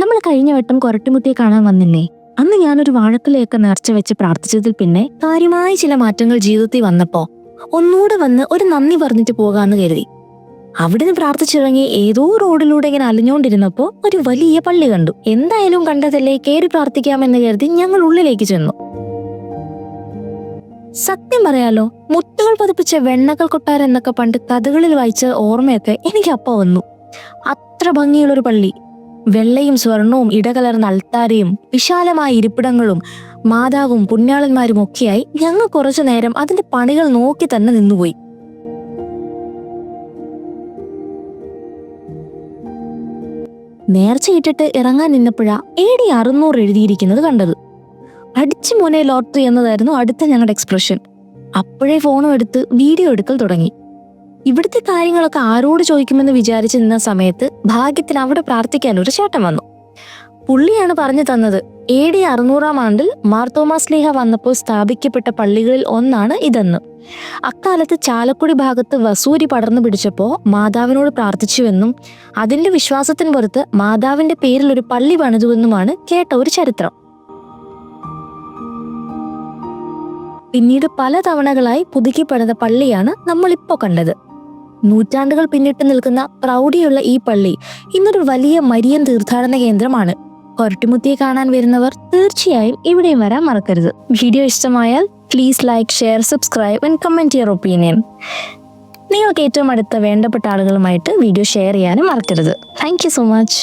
നമ്മൾ കഴിഞ്ഞ വട്ടം കൊരട്ടുമുത്തിയെ കാണാൻ വന്നില്ലേ? അന്ന് ഞാനൊരു വാഴക്കുലയൊക്കെ നേർച്ച വെച്ച് പ്രാർത്ഥിച്ചതിൽ പിന്നെ കാര്യമായ ചില മാറ്റങ്ങൾ ജീവിതത്തിൽ വന്നപ്പോ ഒന്നുകൂടെ വന്ന് ഒരു നന്ദി പറഞ്ഞിട്ട് പോകാന്ന് കരുതി. അവിടുന്ന് പ്രാർത്ഥിച്ചിറങ്ങി ഏതോ റോഡിലൂടെ ഇങ്ങനെ അലഞ്ഞുകൊണ്ടിരുന്നപ്പോ ഒരു വലിയ പള്ളി കണ്ടു. എന്തായാലും കണ്ടതല്ലേ, കയറി പ്രാർത്ഥിക്കാമെന്ന് കരുതി ഞങ്ങൾ ഉള്ളിലേക്ക് ചെന്നു. സത്യം പറയാലോ, മുത്തുകൾ പതിപ്പിച്ച വെണ്ണക്കൽ കൊട്ടാരം എന്നൊക്കെ പണ്ട് കഥകളിൽ വായിച്ച ഓർമ്മയൊക്കെ എനിക്ക് അപ്പ വന്നു. അത്ര ഭംഗിയുള്ളൊരു പള്ളി, വെള്ളയും സ്വർണവും ഇടകലർന്ന അൾത്താരയും വിശാലമായ ഇരിപ്പിടങ്ങളും മാതാവും പുണ്യാളന്മാരും ഒക്കെയായി ഞങ്ങൾ കുറച്ചു നേരം അതിന്റെ പണികൾ നോക്കി തന്നെ നിന്നുപോയി. നേർച്ചയിട്ടിട്ട് ഇറങ്ങാൻ നിന്നപ്പോഴാ AD 600 എഴുതിയിരിക്കുന്നത് കണ്ടത്. അടിച്ചു മോനെ ലോട്ടറി എന്നതായിരുന്നു അടുത്ത ഞങ്ങളുടെ എക്സ്പ്രഷൻ. അപ്പോഴേ ഫോണും എടുത്ത് വീഡിയോ എടുക്കൽ തുടങ്ങി. ഇവിടുത്തെ കാര്യങ്ങളൊക്കെ ആരോട് ചോദിക്കുമെന്ന് വിചാരിച്ചു നിന്ന സമയത്ത് ഭാഗ്യത്തിന് അവിടെ പ്രാർത്ഥിക്കാൻ ഒരു ചേട്ടൻ വന്നു. പുള്ളിയാണ് പറഞ്ഞു തന്നത്, AD 600-ാം ആണ്ടിൽ മാർത്തോമാസ്ലീഹ വന്നപ്പോൾ സ്ഥാപിക്കപ്പെട്ട പള്ളികളിൽ ഒന്നാണ് ഇതെന്ന്. അക്കാലത്ത് ചാലക്കുടി ഭാഗത്ത് വസൂരി പടർന്നു പിടിച്ചപ്പോ മാതാവിനോട് പ്രാർത്ഥിച്ചുവെന്നും അതിന്റെ വിശ്വാസത്തിന് പുറത്ത് മാതാവിന്റെ പേരിൽ ഒരു പള്ളി പണിതുവെന്നുമാണ് കേട്ട ഒരു ചരിത്രം. പിന്നീട് പല തവണകളായി പുതുക്കിപ്പണിത പള്ളിയാണ് നമ്മളിപ്പോ കണ്ടത്. നൂറ്റാണ്ടുകൾ പിന്നിട്ട് നിൽക്കുന്ന പ്രൗഢിയുള്ള ഈ പള്ളി ഇന്നൊരു വലിയ മരിയൻ തീർത്ഥാടന കേന്ദ്രമാണ്. കൊരട്ടുമുത്തിയെ കാണാൻ വരുന്നവർ തീർച്ചയായും ഇവിടെയും വരാൻ മറക്കരുത്. വീഡിയോ ഇഷ്ടമായാൽ please like, share, subscribe and comment your opinion. നിങ്ങൾക്ക് ഏറ്റവും അടുത്ത വേണ്ടപ്പെട്ട ആളുകളുമായിട്ട് വീഡിയോ ഷെയർ ചെയ്യാനും മറക്കരുത്. Thank you so much.